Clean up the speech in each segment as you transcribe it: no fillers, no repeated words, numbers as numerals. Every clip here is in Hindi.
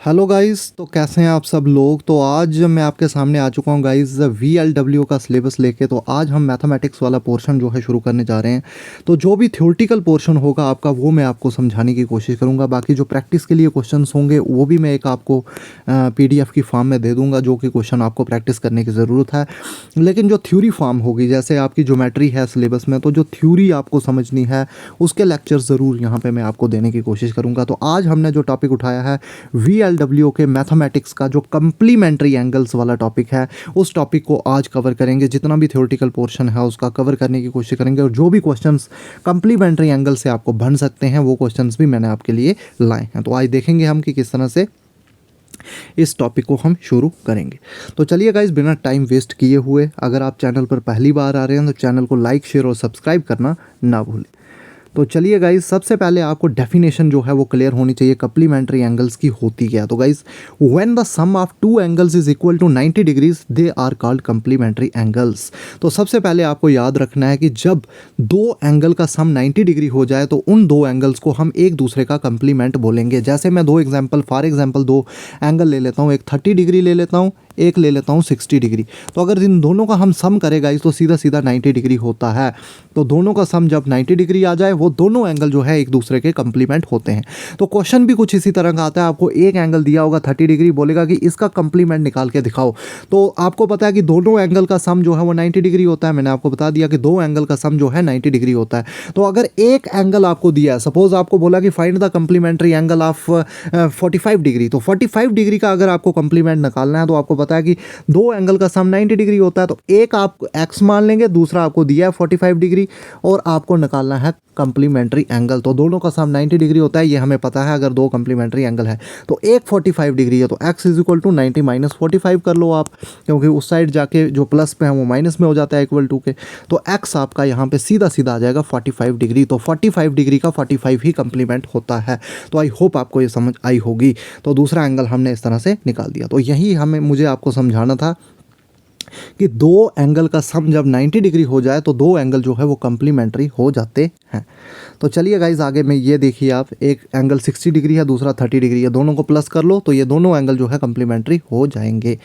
हेलो गाइस, तो कैसे हैं आप सब लोग। तो आज मैं आपके सामने आ चुका हूं गाइस VLW का सिलेबस लेके। तो आज हम मैथमेटिक्स वाला पोर्शन जो है शुरू करने जा रहे हैं। तो जो भी थ्योरेटिकल पोर्शन होगा आपका वो मैं आपको समझाने की कोशिश करूंगा। बाकी जो प्रैक्टिस के लिए क्वेश्चंस होंगे वो भी मैं एक आपको PDF की फॉर्म में दे दूंगा, जो कि क्वेश्चन आपको प्रैक्टिस करने की ज़रूरत है। लेकिन जो थ्योरी फॉर्म होगी, जैसे आपकी ज्योमेट्री है सिलेबस में, तो जो थ्योरी आपको समझनी है उसके लेक्चर ज़रूर यहाँ पर मैं आपको देने की कोशिश करूँगा। तो आज हमने जो टॉपिक उठाया है VLW के मैथमेटिक्स का, जो कंप्लीमेंट्री एंगल्स वाला टॉपिक है, उस टॉपिक को आज कवर करेंगे। जितना भी थ्योरेटिकल पोर्शन है उसका कवर करने की कोशिश करेंगे, और जो भी क्वेश्चंस कंप्लीमेंट्री एंगल से आपको बन सकते हैं वो क्वेश्चंस भी मैंने आपके लिए लाए हैं। तो आज देखेंगे हम कि किस तरह से इस टॉपिक को हम शुरू करेंगे। तो चलिए गाइस, बिना टाइम वेस्ट किए हुए, अगर आप चैनल पर पहली बार आ रहे हैं तो चैनल को लाइक, शेयर और सब्सक्राइब करना ना भूलें। तो चलिए गाइस, सबसे पहले आपको डेफिनेशन जो है वो क्लियर होनी चाहिए कंप्लीमेंट्री एंगल्स की होती क्या। तो guys, when the sum of two angles is equal to 90 degrees they are called complementary angles. तो सबसे पहले आपको याद रखना है कि जब दो एंगल का सम 90 डिग्री हो जाए तो उन दो एंगल्स को हम एक दूसरे का कंप्लीमेंट बोलेंगे। जैसे मैं फॉर एग्जाम्पल दो एंगल ले लेता हूँ, एक 30 डिग्री ले लेता हूँ, एक ले लेता हूँ 60 डिग्री। तो अगर इन दोनों का हम सम करें गाइस तो सीधा सीधा 90 डिग्री होता है। तो दोनों का सम जब 90 डिग्री आ जाए, वो दोनों एंगल जो है एक दूसरे के कंप्लीमेंट होते हैं। तो क्वेश्चन भी कुछ इसी तरह का आता है। आपको एक एंगल दिया होगा 30 डिग्री, बोलेगा कि इसका कंप्लीमेंट निकाल के दिखाओ। तो आपको पता है कि दोनों एंगल का सम जो है वो 90 डिग्री होता है। मैंने आपको बता दिया कि दो एंगल का सम जो है 90 डिग्री होता है। तो अगर एक एंगल आपको दिया है, सपोज आपको बोला कि find the complementary angle of 45 degree, तो 45 डिग्री का अगर आपको कंप्लीमेंट निकालना है तो आपको पता है कि दो एंगल का सम 90 डिग्री होता है। तो एक आप x मान लेंगे, दूसरा आपको दिया है 45 डिग्री, और आपको निकालना है कंप्लीमेंट्री एंगल। तो दोनों का सम 90 डिग्री होता है, ये हमें पता है। अगर दो कंप्लीमेंट्री एंगल है तो एक 45 डिग्री है, तो x is equal to 90 minus 45 कर लो आप, क्योंकि उस साइड जाके जो प्लस पे है वो माइनस में हो जाता है इक्वल टू के। तो x आपका यहाँ पे सीधा सीधा आ जाएगा 45 डिग्री। तो 45 डिग्री का 45 ही कंप्लीमेंट होता है। तो आई होप आपको ये समझ आई होगी। तो दूसरा एंगल हमने इस तरह से निकाल दिया। तो यही मुझे आपको समझाना था कि दो एंगल का सम जब 90 डिग्री हो जाए तो दो एंगल जो है वो कंप्लीमेंट्री हो जाते हैं। तो चलिए गाइज, आगे में ये देखिए आप, एक एंगल 60 डिग्री है, दूसरा 30 डिग्री है, दोनों को प्लस कर लो तो ये दोनों एंगल जो है कंप्लीमेंट्री हो जाएंगे।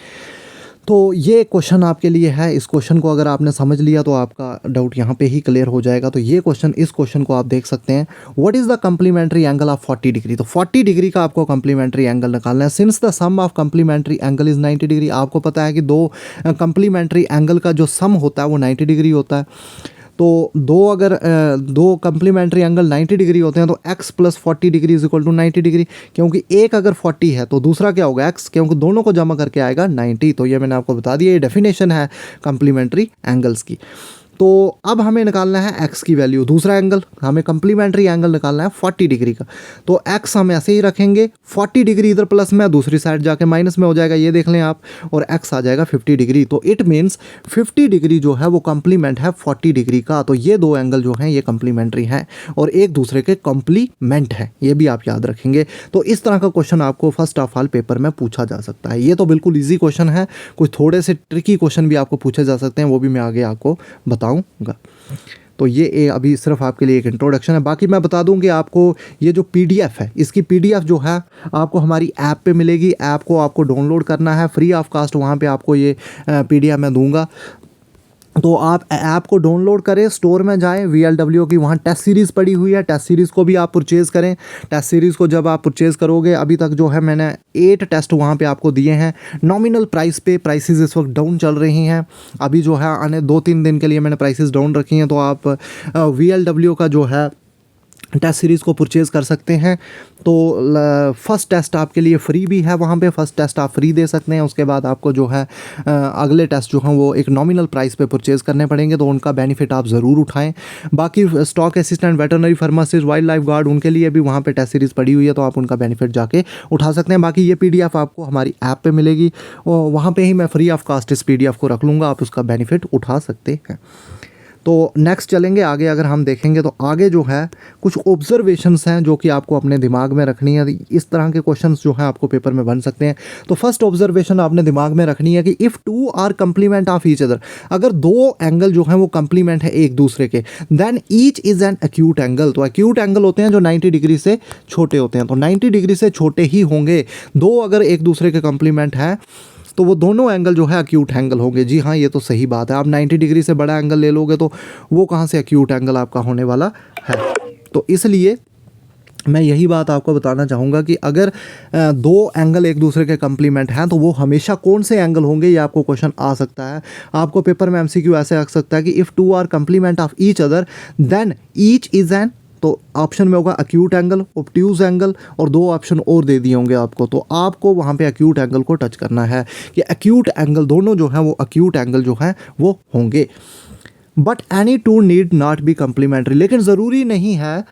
तो ये क्वेश्चन आपके लिए है। इस क्वेश्चन को अगर आपने समझ लिया तो आपका डाउट यहाँ पे ही क्लियर हो जाएगा। तो ये क्वेश्चन, इस क्वेश्चन को आप देख सकते हैं, what is the complementary angle of 40 degree. तो 40 डिग्री का आपको कंप्लीमेंट्री एंगल निकालना है। Since the sum of complementary angle is 90 degree, आपको पता है कि दो कंप्लीमेंट्री एंगल का जो सम होता है वो 90 डिग्री होता है। तो दो कंप्लीमेंट्री एंगल 90 डिग्री होते हैं तो x plus 40 degree is equal to 90 degree, क्योंकि एक अगर 40 है तो दूसरा क्या होगा x, क्योंकि दोनों को जमा करके आएगा 90। तो ये मैंने आपको बता दिया, ये डेफिनेशन है कंप्लीमेंट्री एंगल्स की। तो अब हमें निकालना है x की वैल्यू। दूसरा एंगल हमें कंप्लीमेंट्री एंगल निकालना है 40 डिग्री का। तो x हम ऐसे ही रखेंगे, 40 डिग्री इधर प्लस में, दूसरी साइड जाके माइनस में हो जाएगा, ये देख लें आप, और x आ जाएगा 50 डिग्री। तो इट मीन्स 50 डिग्री जो है वो कंप्लीमेंट है 40 डिग्री का। तो ये दो एंगल जो हैं ये कंप्लीमेंट्री हैं और एक दूसरे के कंप्लीमेंट है, ये भी आप याद रखेंगे। तो इस तरह का क्वेश्चन आपको फर्स्ट ऑफ ऑल पेपर में पूछा जा सकता है। ये तो बिल्कुल ईजी क्वेश्चन है, कुछ थोड़े से ट्रिकी क्वेश्चन भी आपको पूछे जा सकते हैं, वो भी मैं आगे आपको बताऊंगा। तो ये अभी सिर्फ आपके लिए एक इंट्रोडक्शन है। बाकी मैं बता दूं कि आपको ये जो PDF है, इसकी PDF जो है आपको हमारी ऐप पे मिलेगी। ऐप को आपको डाउनलोड करना है फ्री ऑफ कास्ट, वहाँ पे आपको ये PDF मैं दूंगा। तो आप ऐप को डाउनलोड करें, स्टोर में जाएं, VLW की वहाँ टेस्ट सीरीज़ पड़ी हुई है, टेस्ट सीरीज़ को भी आप परचेज़ करें। टेस्ट सीरीज़ को जब आप परचेज़ करोगे, अभी तक जो है मैंने 8 टेस्ट वहाँ पे आपको दिए हैं नॉमिनल प्राइस पे। प्राइसेस इस वक्त डाउन चल रही हैं, अभी जो है आने 2-3 दिन के लिए मैंने प्राइसेस डाउन रखी हैं। तो आप VLW का जो है टेस्ट सीरीज़ को परचेज़ कर सकते हैं। तो फर्स्ट टेस्ट आपके लिए फ्री भी है, वहाँ पे फर्स्ट टेस्ट आप फ्री दे सकते हैं। उसके बाद आपको जो है अगले टेस्ट जो हैं वो एक नॉमिनल प्राइस पे परचेज़ करने पड़ेंगे, तो उनका बेनिफिट आप ज़रूर उठाएं। बाकी stock assistant, veterinary pharmacist, wild life guard, उनके लिए भी वहाँ पे टेस्ट सीरीज़ पड़ी हुई है, तो आप उनका बेनिफिट जाके उठा सकते हैं। बाकी ये PDF आपको हमारी ऐप पर मिलेगी, वहाँ पर ही मैं फ्री ऑफ कास्ट इस PDF को रख लूँगा, आप उसका बेनिफिट उठा सकते हैं। तो नेक्स्ट चलेंगे आगे। अगर हम देखेंगे तो आगे जो है कुछ ऑब्जर्वेशंस हैं जो कि आपको अपने दिमाग में रखनी है। इस तरह के क्वेश्चंस जो हैं आपको पेपर में बन सकते हैं। तो फर्स्ट ऑब्जर्वेशन आपने दिमाग में रखनी है कि if two are complement of each other, अगर दो एंगल जो हैं वो कंप्लीमेंट है एक दूसरे के, then each is an acute angle. तो एक्यूट एंगल होते हैं जो 90 डिग्री से छोटे होते हैं, तो 90 डिग्री से छोटे ही होंगे। दो अगर एक दूसरे के कंप्लीमेंट हैं तो वो दोनों एंगल जो है एक्यूट एंगल होंगे। जी हाँ, ये तो सही बात है। आप 90 डिग्री से बड़ा एंगल ले लोगे तो वो कहाँ से एक्यूट एंगल आपका होने वाला है। तो इसलिए मैं यही बात आपको बताना चाहूँगा कि अगर दो एंगल एक दूसरे के कंप्लीमेंट हैं तो वो हमेशा कौन से एंगल होंगे, ये आपको क्वेश्चन आ सकता है। आपको पेपर में एमसीक्यू ऐसे आ सकता है कि if two are complement of each other then each is an, तो ऑप्शन में होगा अक्यूट एंगल, ऑब्ट्यूज एंगल, और दो ऑप्शन और दे दिए होंगे आपको। तो आपको वहाँ पे अक्यूट एंगल को टच करना है कि अक्यूट एंगल दोनों जो हैं वो अक्यूट एंगल जो हैं वो होंगे। But any two need not be complementary, लेकिन ज़रूरी नहीं है,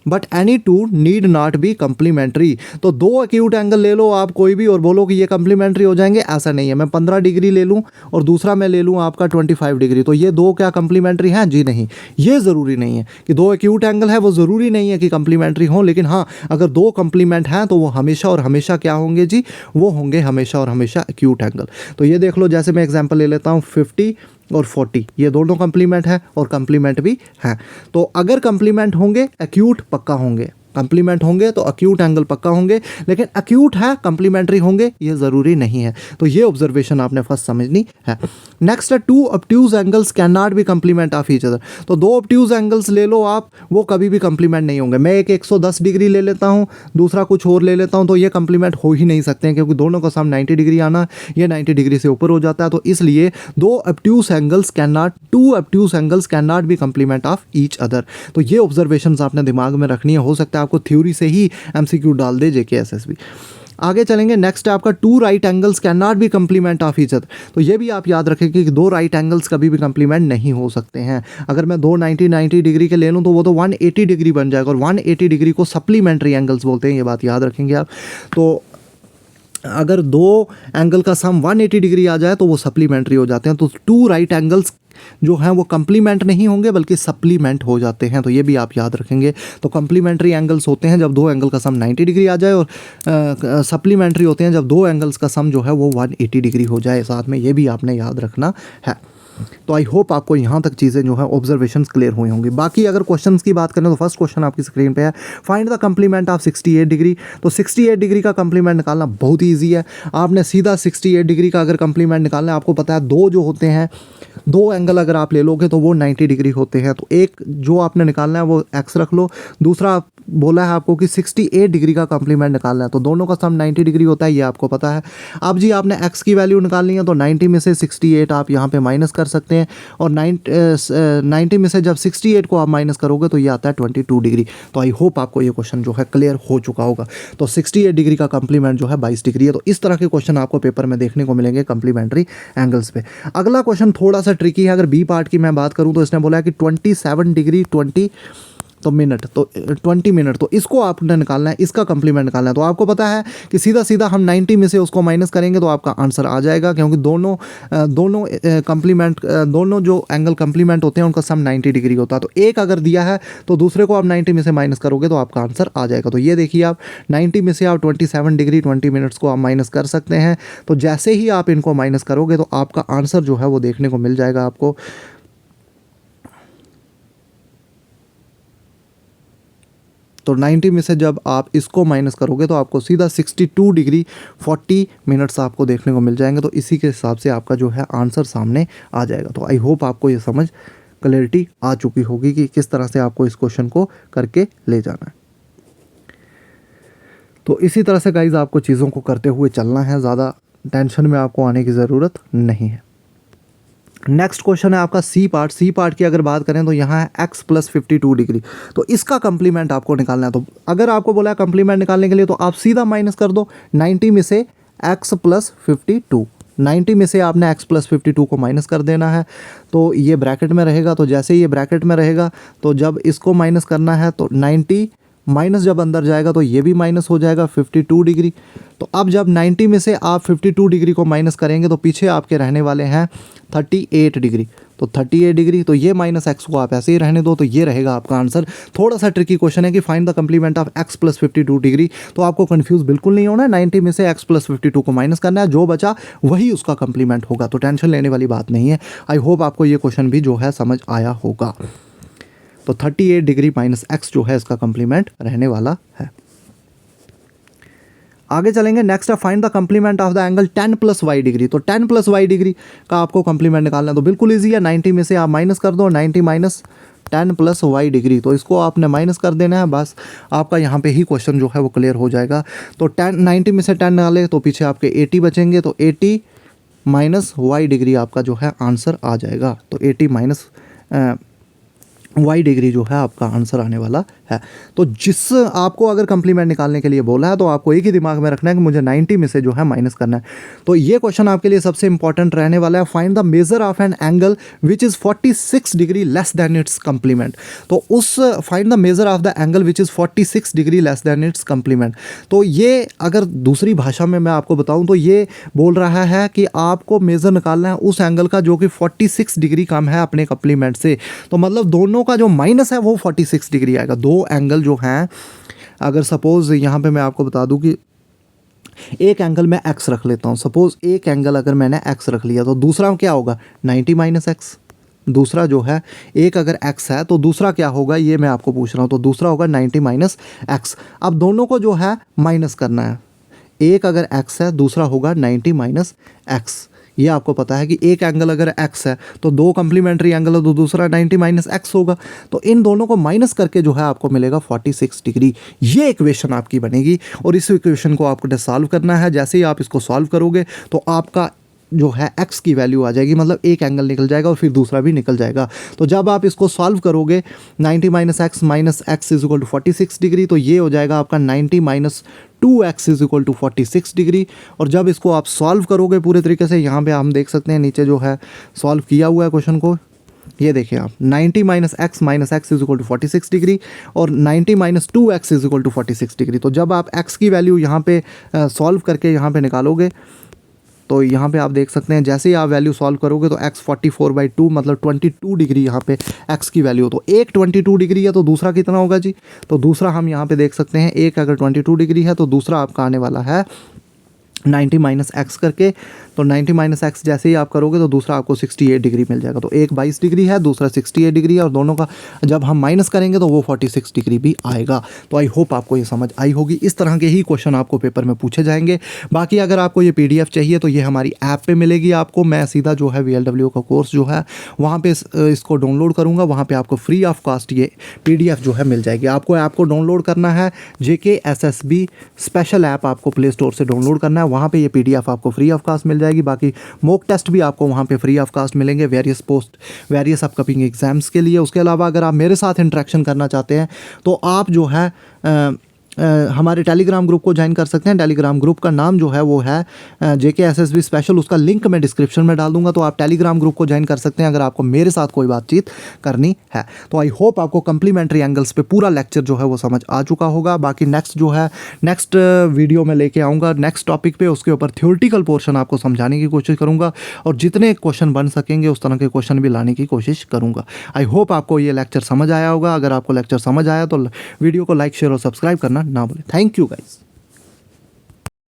but any two need not be complementary. तो दो एक्यूट एंगल ले लो आप कोई भी और बोलो कि ये कंप्लीमेंट्री हो जाएंगे, ऐसा नहीं है। मैं 15 डिग्री ले लूँ और दूसरा मैं ले लूँ आपका 25 डिग्री, तो ये दो क्या कंप्लीमेंट्री हैं? जी नहीं, ये ज़रूरी नहीं है कि दो एक्यूट एंगल है वो ज़रूरी नहीं है कि कंप्लीमेंट्री हों। लेकिन हाँ, अगर दो कंप्लीमेंट हैं तो वो हमेशा और हमेशा क्या होंगे जी? वो होंगे हमेशा और हमेशा एक्यूट एंगल। तो ये देख लो, जैसे मैं एग्जाम्पल ले लेता हूँ 50 और 40, ये दोनों कंप्लीमेंट है और कंप्लीमेंट भी हैं। तो अगर कंप्लीमेंट होंगे एक्यूट पक्का होंगे, कंप्लीमेंट होंगे तो अक्यूट एंगल पक्का होंगे, लेकिन अक्यूट है कंप्लीमेंट्री होंगे ये ज़रूरी नहीं है। तो ये ऑब्जर्वेशन आपने फर्स्ट समझनी है। नेक्स्ट है two obtuse angles can not be complement of each other. तो दो ऑब्ट्यूज एंगल्स ले लो आप, वो कभी भी कंप्लीमेंट नहीं होंगे। मैं एक 110 डिग्री ले लेता हूँ, दूसरा कुछ और ले लेता हूँ, तो ये कंप्लीमेंट हो ही नहीं सकते हैं क्योंकि दोनों का सम 90 डिग्री आना, ये 90 डिग्री से ऊपर हो जाता है। तो इसलिए दो obtuse angles can not, two obtuse angles can not be complement of each other. तो ये ऑब्जर्वेशंस आपने दिमाग में रखनी है। हो सकता है आपको थ्योरी से ही एमसीक्यू डाल दे जेकेएसएसबी। आगे चलेंगे, नेक्स्ट है आपका two right angles can not be complement of each other. तो ये भी आप याद रखेंगे कि दो राइट एंगल्स कभी भी कंप्लीमेंट नहीं हो सकते हैं। अगर मैं दो 90 डिग्री के ले लूँ तो वो तो 180 डिग्री बन जाएगा, और 180 डिग्री को सप्लीमेंट्री एंगल्स बोलते हैं, ये बात याद रखेंगे आप। तो अगर दो एंगल का सम 180 डिग्री आ जाए तो वो सप्लीमेंट्री हो जाते हैं। तो टू राइट एंगल्स जो हैं वो कंप्लीमेंट नहीं होंगे बल्कि सप्लीमेंट हो जाते हैं। तो ये भी आप याद रखेंगे। तो कंप्लीमेंट्री एंगल्स होते हैं जब दो एंगल का सम 90 डिग्री आ जाए, और सप्लीमेंट्री होते हैं जब दो एंगल्स का सम जो है वो 180 डिग्री हो जाए साथ में। ये भी आपने याद रखना है। तो आई होप आपको यहाँ तक चीज़ें जो है ऑब्जर्वेशंस क्लियर हुई होंगी। बाकी अगर क्वेश्चंस की बात करें तो फर्स्ट क्वेश्चन आपकी स्क्रीन पे है, find the complement of 68 degree. तो 68 डिग्री का कंप्लीमेंट निकालना बहुत ही ईजी है। आपने सीधा 68 डिग्री का अगर कंप्लीमेंट निकालना है, आपको पता है दो जो होते हैं, दो एंगल अगर आप ले लोगे तो वो 90 डिग्री होते हैं। तो एक जो आपने निकालना है वो एक्स रख लो, दूसरा बोला है आपको कि 68 डिग्री का कंप्लीमेंट निकालना है, तो दोनों का सम 90 डिग्री होता है, ये आपको पता है। अब जी आपने एक्स की वैल्यू निकालनी है, तो 90 में से 68 आप यहाँ पे माइनस कर सकते हैं, और 90 में से जब 68 को आप माइनस करोगे तो ये आता है 22 डिग्री। तो आई होप आपको ये क्वेश्चन जो है क्लियर हो चुका होगा। तो 68 डिग्री का कंप्लीमेंट जो है 22 डिग्री है। तो इस तरह के क्वेश्चन आपको पेपर में देखने को मिलेंगे कंप्लीमेंट्री एंगल्स पे। अगला क्वेश्चन थोड़ा सा ट्रिकी है। अगर बी पार्ट की मैं बात करूँ तो इसने बोला है कि 27 डिग्री 20 तो मिनट, तो 20 मिनट, तो इसको आपने निकालना है, इसका कंप्लीमेंट निकालना है। तो आपको पता है कि सीधा सीधा हम 90 में से उसको माइनस करेंगे तो आपका आंसर आ जाएगा, क्योंकि दोनों कंप्लीमेंट, दोनों जो एंगल कंप्लीमेंट होते हैं उनका सम 90 डिग्री होता है। तो एक अगर दिया है तो दूसरे को आप 90 में से माइनस करोगे तो आपका आंसर आ जाएगा। तो ये देखिए, आप 90 में से आप 27 डिग्री 20 मिनट्स को आप माइनस कर सकते हैं। तो जैसे ही आप इनको माइनस करोगे तो आपका आंसर जो है वो देखने को मिल जाएगा आपको। तो 90 में से जब आप इसको माइनस करोगे तो आपको सीधा 62 डिग्री 40 मिनट्स आपको देखने को मिल जाएंगे। तो इसी के हिसाब से आपका जो है आंसर सामने आ जाएगा। तो आई होप आपको ये समझ क्लैरिटी आ चुकी होगी कि किस तरह से आपको इस क्वेश्चन को करके ले जाना है। तो इसी तरह से गाइज आपको चीज़ों को करते हुए चलना है, ज़्यादा टेंशन में आपको आने की ज़रूरत नहीं है। नेक्स्ट क्वेश्चन है आपका सी पार्ट। सी पार्ट की अगर बात करें तो यहाँ है x + 52 डिग्री। तो इसका कंप्लीमेंट आपको निकालना है। तो अगर आपको बोला है कंप्लीमेंट निकालने के लिए तो आप सीधा माइनस कर दो 90 में से x + 52। 90 में से आपने x + 52 को माइनस कर देना है। तो ये ब्रैकेट में रहेगा। तो जैसे ये ब्रैकेट में रहेगा तो जब इसको माइनस करना है तो 90 माइनस जब अंदर जाएगा तो ये भी माइनस हो जाएगा 52 डिग्री। तो अब जब 90 में से आप 52 डिग्री को माइनस करेंगे तो पीछे आपके रहने वाले हैं 38 डिग्री। तो 38 डिग्री, तो ये माइनस एक्स को आप ऐसे ही रहने दो, तो ये रहेगा आपका आंसर। थोड़ा सा ट्रिकी क्वेश्चन है कि find the complement of x plus 52 degree. तो आपको कंफ्यूज बिल्कुल नहीं होना है, 90 में से एक्स प्लस 52 को माइनस करना है, जो बचा वही उसका कंप्लीमेंट होगा। तो टेंशन लेने वाली बात नहीं है। आई होप आपको ये क्वेश्चन भी जो है समझ आया होगा। तो 38 डिग्री माइनस एक्स जो है इसका कंप्लीमेंट रहने वाला है। आगे चलेंगे, नेक्स्ट है find the complement of the angle 10 plus y degree. तो 10 प्लस वाई डिग्री का आपको कंप्लीमेंट निकालना है, तो बिल्कुल इजी है। 90 में से आप माइनस कर दो, 90 माइनस 10 प्लस वाई डिग्री, तो इसको आपने माइनस कर देना है, बस आपका यहाँ पे ही क्वेश्चन जो है वो क्लियर हो जाएगा। तो 90 में से 10 निकाले तो पीछे आपके 80 बचेंगे, तो 80 माइनस वाई डिग्री आपका जो है आंसर आ जाएगा। तो 80 माइनस वाई डिग्री जो है आपका आंसर आने वाला है। तो जिस आपको अगर कंप्लीमेंट निकालने के लिए बोला है तो आपको एक ही दिमाग में रखना है कि मुझे 90 में से जो है माइनस करना है। तो ये क्वेश्चन आपके लिए सबसे इंपॉर्टेंट रहने वाला है। Find the measure of an angle which is 46 degree less than it's complement. तो उस find the measure of the angle which is 46 degree less than it's complement. तो ये अगर दूसरी भाषा में मैं आपको बताऊँ तो ये बोल रहा है कि आपको मेजर निकालना है उस एंगल का जो कि 46 डिग्री कम है अपने कंप्लीमेंट से। तो मतलब दोनों का जो माइनस है वो 46 डिग्री आएगा। दो एंगल जो हैं, अगर सपोज यहाँ पे मैं आपको बता दूं कि एक एंगल मैं x रख लेता हूँ, सपोज एक एंगल अगर मैंने x रख लिया तो दूसरा क्या होगा 90 माइनस एक्स। दूसरा जो है एक अगर x है तो दूसरा क्या होगा ये मैं आपको पूछ रहा हूँ, तो दूसरा होगा 90 माइनस एक्स। अब दोनों को जो है माइनस करना है, एक अगर x है दूसरा होगा 90 माइनस एक्स। ये आपको पता है कि एक एंगल अगर x है तो दो कंप्लीमेंट्री एंगल है तो दूसरा 90 माइनस एक्स होगा। तो इन दोनों को माइनस करके जो है आपको मिलेगा 46 डिग्री। ये इक्वेशन आपकी बनेगी और इस इक्वेशन को आपको सॉल्व करना है। जैसे ही आप इसको सॉल्व करोगे तो आपका जो है x की वैल्यू आ जाएगी, मतलब एक एंगल निकल जाएगा और फिर दूसरा भी निकल जाएगा। तो जब आप इसको सॉल्व करोगे 90 minus x is equal to 46 degree, तो ये हो जाएगा आपका 90 minus 2x is equal to 46 degree. और जब इसको आप सॉल्व करोगे पूरे तरीके से, यहाँ पे हम देख सकते हैं नीचे जो है सॉल्व किया हुआ है क्वेश्चन को, ये देखिए आप 90 minus x is equal to 46 degree और 90 minus 2x is equal to 46 degree. तो जब आप x की वैल्यू यहाँ पे सॉल्व करके यहाँ पे निकालोगे तो यहाँ पे आप देख सकते हैं जैसे ही आप वैल्यू सॉल्व करोगे तो x 44/2 मतलब 22 डिग्री यहाँ पे x की वैल्यू। तो एक 22 डिग्री है तो दूसरा कितना होगा जी, तो दूसरा हम यहाँ पे देख सकते हैं एक अगर 22 डिग्री है तो दूसरा आपका आने वाला है 90 माइनस एक्स करके। तो 90 माइनस एक्स जैसे ही आप करोगे तो दूसरा आपको 68 डिग्री मिल जाएगा। तो एक 22 डिग्री है, दूसरा 68 डिग्री है और दोनों का जब हम माइनस करेंगे तो वो 46 डिग्री भी आएगा। तो आई होप आपको ये समझ आई होगी। इस तरह के ही क्वेश्चन आपको पेपर में पूछे जाएंगे। बाकी अगर आपको ये PDF चाहिए तो ये हमारी ऐप पे मिलेगी आपको। मैं सीधा जो है VLW का कोर्स जो है वहाँ पे इसको डाउनलोड करूँगा, वहाँ पे आपको फ्री ऑफ कॉस्ट ये PDF जो है मिल जाएगी। आपको ऐप को डाउनलोड करना है, JKSSB स्पेशल ऐप आपको प्ले स्टोर से डाउनलोड करना है, वहाँ पे ये PDF आपको फ्री ऑफ कॉस्ट मिल जाएगी। बाकी मॉक टेस्ट भी आपको वहाँ पे फ्री ऑफ कॉस्ट मिलेंगे वेरियस अपकमिंग एग्जाम्स के लिए। उसके अलावा अगर आप मेरे साथ इंटरेक्शन करना चाहते हैं तो आप जो है हमारे टेलीग्राम ग्रुप को ज्वाइन कर सकते हैं। टेलीग्राम ग्रुप का नाम जो है वो है JKSSB स्पेशल, उसका लिंक मैं डिस्क्रिप्शन में डाल दूंगा। तो आप टेलीग्राम ग्रुप को ज्वाइन कर सकते हैं अगर आपको मेरे साथ कोई बातचीत करनी है। तो आई होप आपको कंप्लीमेंट्री एंगल्स पे पूरा लेक्चर जो है वो समझ आ चुका होगा। बाकी नेक्स्ट वीडियो में लेके आऊँगा नेक्स्ट टॉपिक पे, उसके ऊपर थ्योरेटिकल पोर्शन आपको समझाने की कोशिश करूँगा और जितने क्वेश्चन बन सकेंगे उस तरह के क्वेश्चन भी लाने की कोशिश करूँगा। आई होप आपको ये लेक्चर समझ आया होगा। अगर आपको लेक्चर समझ आया तो वीडियो को लाइक शेयर और सब्सक्राइब करना ना भूलें। Thank you guys.